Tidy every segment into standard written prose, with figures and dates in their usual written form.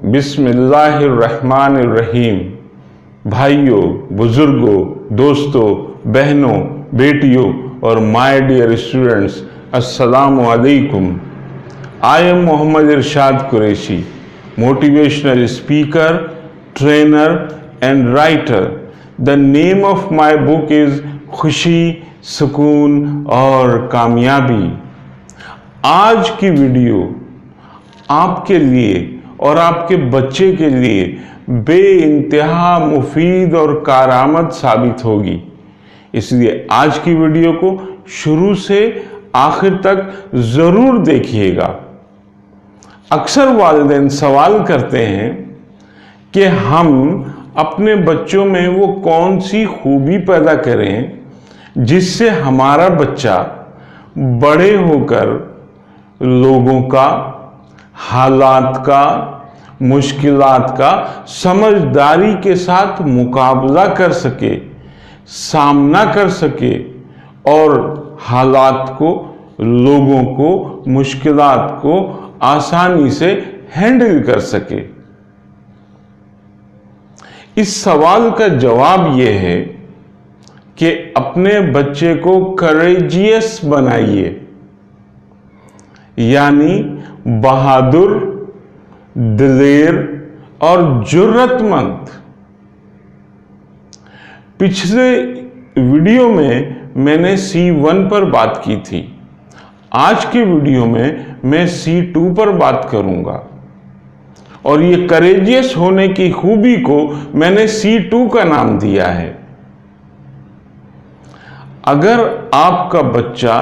बिस्मिल्लाहिर्रहमानिर्रहीम। भाइयों, बुजुर्गों, दोस्तों, बहनों, बेटियों और माय डियर स्टूडेंट्स, अस्सलामु अलैकुम। I am Mohammad Irshad Qureshi, motivational speaker, trainer and writer. The name of my book is खुशी, सुकून और कामयाबी। आज की वीडियो आपके लिए और आपके बच्चे के लिए बेइंतहा मुफीद और कारआमद साबित होगी, इसलिए आज की वीडियो को शुरू से आखिर तक ज़रूर देखिएगा। अक्सर वालिदैन सवाल करते हैं कि हम अपने बच्चों में वो कौन सी खूबी पैदा करें जिससे हमारा बच्चा बड़े होकर लोगों का, हालात का, मुश्किलात का समझदारी के साथ मुकाबला कर सके, सामना कर सके और हालात को, लोगों को, मुश्किलात को आसानी से हैंडल कर सके। इस सवाल का जवाब यह है कि अपने बच्चे को करेजियस बनाइए, यानी बहादुर, दिलेर और जुर्रतमंद। पिछले वीडियो में मैंने C1 पर बात की थी। आज के वीडियो में मैं C2 पर बात करूंगा और ये करेजियस होने की खूबी को मैंने C2 का नाम दिया है। अगर आपका बच्चा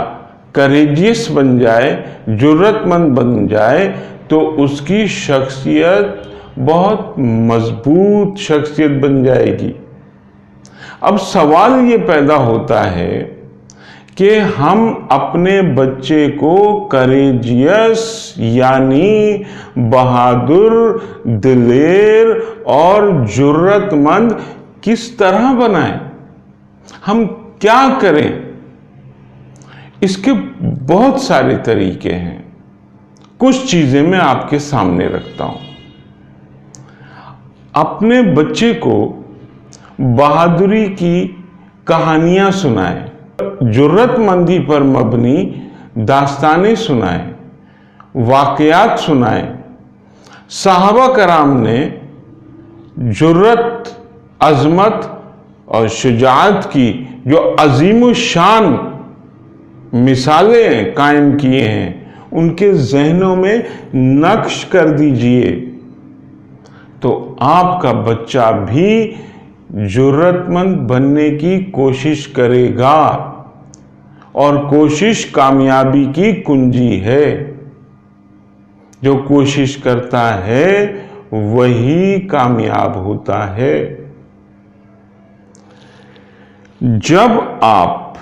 करेजियस बन जाए, जुर्रतमंद बन जाए, तो उसकी शख्सियत बहुत मजबूत शख्सियत बन जाएगी। अब सवाल ये पैदा होता है कि हम अपने बच्चे को करेजियस यानी बहादुर, दिलेर और जुर्रतमंद किस तरह बनाएं? हम क्या करें? इसके बहुत सारे तरीके हैं। कुछ चीजें मैं आपके सामने रखता हूं। अपने बच्चे को बहादुरी की कहानियां सुनाएं, जुर्रतमंदी पर मबनी दास्तानें सुनाएं, वाकयात सुनाएं। सहाबा कराम ने जुर्रत, अजमत और शुजाअत की जो अजीम शान मिसालें कायम किए हैं, उनके जहनों में नक्श कर दीजिए, तो आपका बच्चा भी जुर्रतमंद बनने की कोशिश करेगा और कोशिश कामयाबी की कुंजी है। जो कोशिश करता है वही कामयाब होता है। जब आप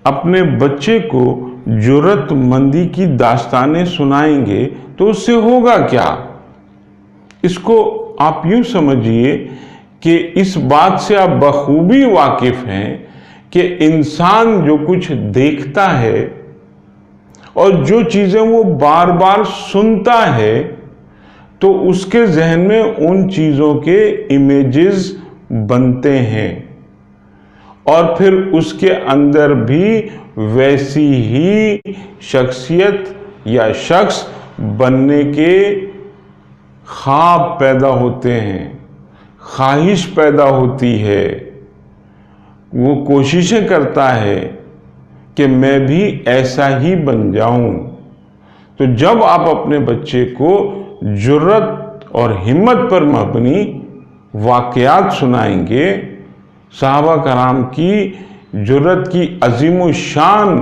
अपने बच्चे को जुर्रतमंदी की दास्तानें सुनाएंगे तो उससे होगा क्या? इसको आप यूं समझिए कि इस बात से आप बखूबी वाकिफ हैं कि इंसान जो कुछ देखता है और जो चीजें वो बार बार सुनता है, तो उसके जहन में उन चीजों के इमेजेस बनते हैं और फिर उसके अंदर भी वैसी ही शख्सियत या शख्स बनने के ख्वाब पैदा होते हैं, ख्वाहिश पैदा होती है। वो कोशिशें करता है कि मैं भी ऐसा ही बन जाऊं। तो जब आप अपने बच्चे को जुर्रत और हिम्मत पर मबनी वाकयात सुनाएंगे, सहाबा कराम की जुर्रत की अजीम शान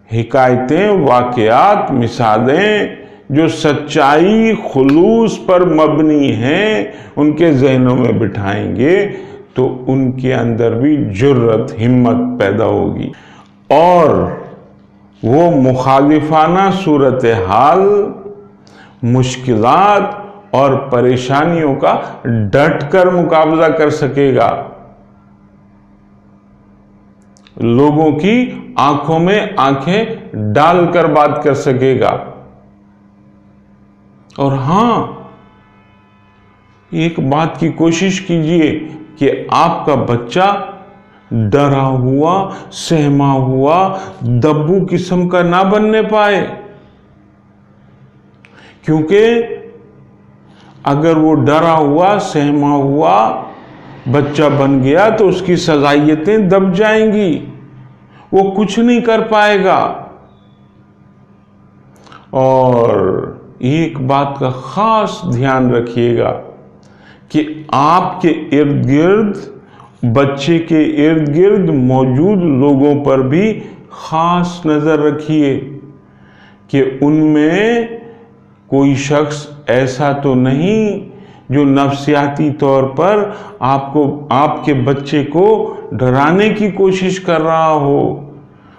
हिकायतें, वाकयात, मिसालें जो सच्चाई, खुलूस पर मबनी हैं, उनके जहनों में बिठाएंगे तो उनके अंदर भी जुर्रत, हिम्मत पैदा होगी और वो मुखालिफाना सूरत हाल, मुश्किलात और परेशानियों का डट कर मुकाबला कर सकेगा। लोगों की आंखों में आंखें डालकर बात कर सकेगा। और हां, ایک بات کی کوشش کیجئے کہ آپ کا بچہ ڈرا ہوا، سہما ہوا، دبو قسم کا نہ بننے پائے، کیونکہ اگر وہ ڈرا ہوا، سہما ہوا بچہ بن گیا تو اس کی صلاحیتیں دب جائیں گی، وہ کچھ نہیں کر پائے گا۔ اور ایک بات کا خاص دھیان رکھیے گا کہ آپ کے ارد گرد، بچے کے ارد گرد موجود لوگوں پر بھی خاص نظر رکھیے کہ ان میں کوئی شخص ایسا تو نہیں جو نفسیاتی طور پر آپ کے بچے کو ڈرانے کی کوشش کر رہا ہو،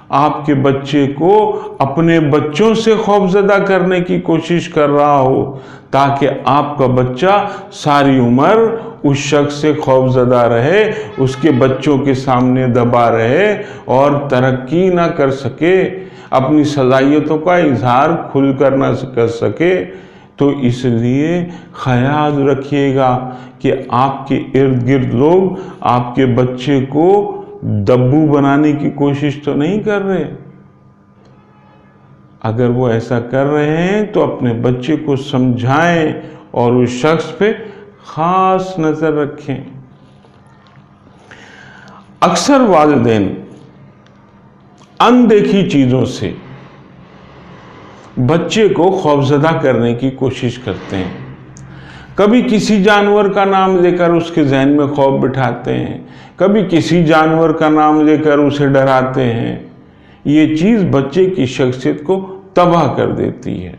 آپ کے بچے کو اپنے بچوں سے خوفزدہ کرنے کی کوشش کر رہا ہو، تاکہ آپ کا بچہ ساری عمر اس شخص سے خوفزدہ رہے، اس کے بچوں کے سامنے دبا رہے اور ترقی نہ کر سکے، اپنی صلاحیتوں کا اظہار کھل کر نہ کر سکے۔ تو اس لیے خیال رکھیے گا کہ آپ کے ارد گرد لوگ آپ کے بچے کو دبو بنانے کی کوشش تو نہیں کر رہے۔ اگر وہ ایسا کر رہے ہیں تو اپنے بچے کو سمجھائیں اور اس شخص پہ خاص نظر رکھیں۔ اکثر والدین اندیکھی چیزوں سے بچے کو خوفزدہ کرنے کی کوشش کرتے ہیں۔ کبھی کسی جانور کا نام لے کر اس کے ذہن میں خوف بٹھاتے ہیں، کبھی کسی جانور کا نام لے کر اسے ڈراتے ہیں۔ یہ چیز بچے کی شخصیت کو تباہ کر دیتی ہے۔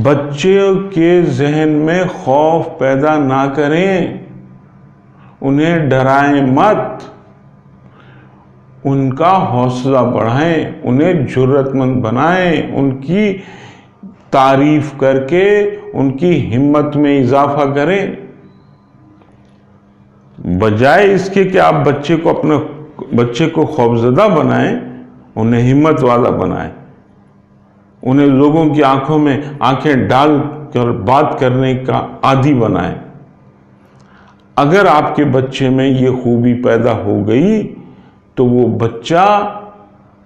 بچے کے ذہن میں خوف پیدا نہ کریں، انہیں ڈرائیں مت، ان کا حوصلہ بڑھائیں، انہیں جرأت مند بنائیں، ان کی تعریف کر کے ان کی ہمت میں اضافہ کریں، بجائے اس کے کہ آپ بچے کو خوفزدہ بنائیں، انہیں ہمت والا بنائیں، انہیں لوگوں کی آنکھوں میں آنکھیں ڈال کر بات کرنے کا عادی بنائیں۔ اگر آپ کے بچے میں یہ خوبی پیدا ہو گئی تو وہ بچہ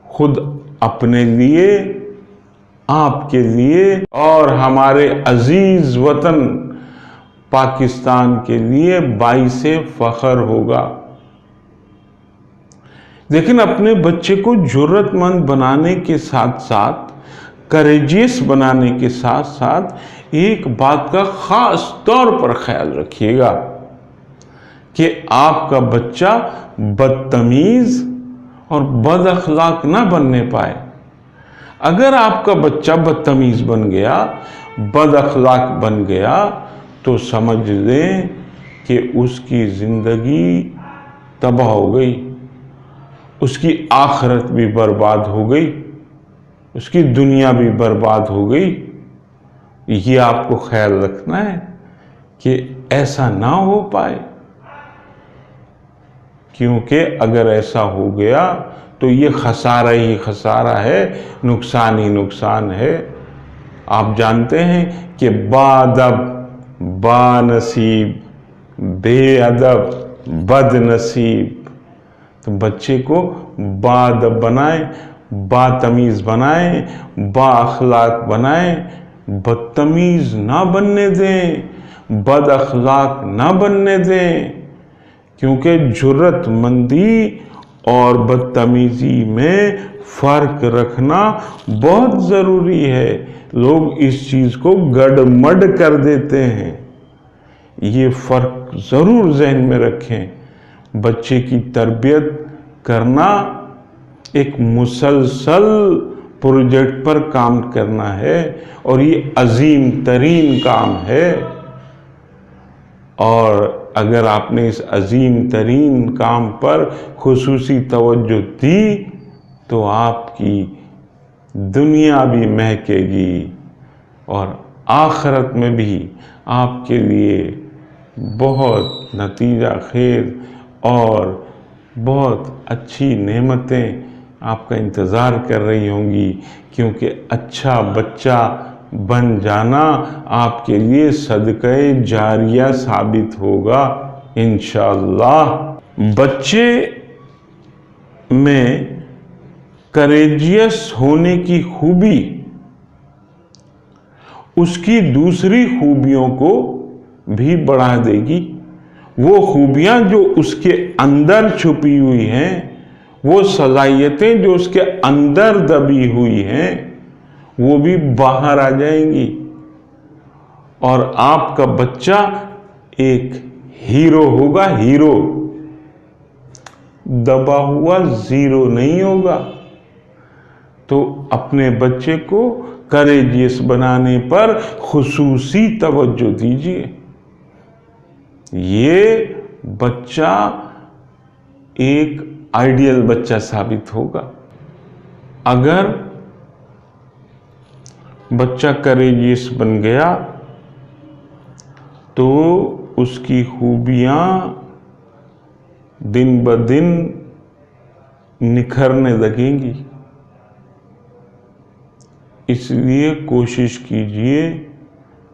خود اپنے لیے، آپ کے لیے اور ہمارے عزیز وطن پاکستان کے لیے باعث فخر ہوگا۔ لیکن اپنے بچے کو جرأت مند بنانے کے ساتھ ساتھ، کریجیس بنانے کے ساتھ ساتھ ایک بات کا خاص طور پر خیال رکھیے گا کہ آپ کا بچہ بدتمیز اور بد اخلاق نہ بننے پائے۔ اگر آپ کا بچہ بدتمیز بن گیا، بد اخلاق بن گیا، تو سمجھ لیں کہ اس کی زندگی تباہ ہو گئی، اس کی آخرت بھی برباد ہو گئی، اس کی دنیا بھی برباد ہو گئی۔ یہ آپ کو خیال رکھنا ہے کہ ایسا نہ ہو پائے، کیونکہ اگر ایسا ہو گیا تو یہ خسارہ ہی خسارہ ہے، نقصان ہی نقصان ہے۔ آپ جانتے ہیں کہ بادب با نصیب، بے ادب بد نصیب۔ تو بچے کو بادب بنائیں، با تمیز بنائیں، با اخلاق بنائیں، بدتمیز نہ بننے دیں، بد اخلاق نہ بننے دیں، کیونکہ جرأت مندی اور بدتمیزی میں فرق رکھنا بہت ضروری ہے۔ لوگ اس چیز کو گڑمڑ کر دیتے ہیں۔ یہ فرق ضرور ذہن میں رکھیں۔ بچے کی تربیت کرنا ایک مسلسل پروجیکٹ پر کام کرنا ہے، اور یہ عظیم ترین کام ہے۔ اور اگر آپ نے اس عظیم ترین کام پر خصوصی توجہ دی تو آپ کی دنیا بھی مہکے گی اور آخرت میں بھی آپ کے لیے بہت نتیجہ خیز اور بہت اچھی نعمتیں آپ کا انتظار کر رہی ہوں گی، کیونکہ اچھا بچہ बन जाना आपके लिए सदक़े जारिया साबित होगा इंशाअल्लाह। बच्चे में करेजियस होने की खूबी उसकी दूसरी खूबियों को भी बढ़ा देगी। वो खूबियां जो उसके अंदर छुपी हुई हैं, वो सलाहियतें जो उसके अंदर दबी हुई हैं, वो भी बाहर आ जाएंगी और आपका बच्चा एक हीरो होगा। हीरो, दबा हुआ जीरो नहीं होगा। तो अपने बच्चे को करेजियस बनाने पर खुसूसी तवज्जो दीजिए। ये बच्चा एक आइडियल बच्चा साबित होगा। अगर बच्चा करेजियस बन गया तो उसकी खूबियां दिन ब दिन निखरने लगेंगी। इसलिए कोशिश कीजिए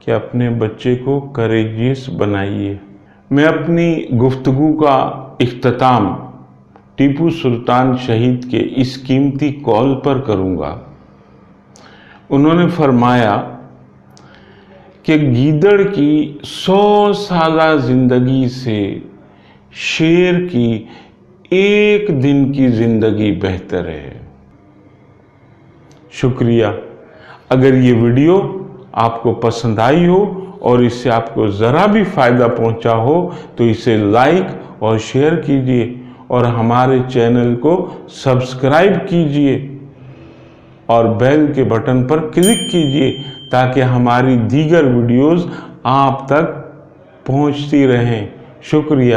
कि अपने बच्चे को करेजियस बनाइए। मैं अपनी गुफ्तगू का इख्तिताम टीपू सुल्तान शहीद के इस कीमती कॉल पर करूंगा। उन्होंने फरमाया कि गीदड़ की 100 साला जिंदगी से शेर की एक दिन की जिंदगी बेहतर है। शुक्रिया। अगर ये वीडियो आपको पसंद आई हो और इससे आपको ज़रा भी फ़ायदा पहुंचा हो तो इसे लाइक और शेयर कीजिए और हमारे चैनल को सब्सक्राइब कीजिए और बेल के बटन पर क्लिक कीजिए ताकि हमारी दीगर वीडियोस आप तक पहुंचती रहें। शुक्रिया।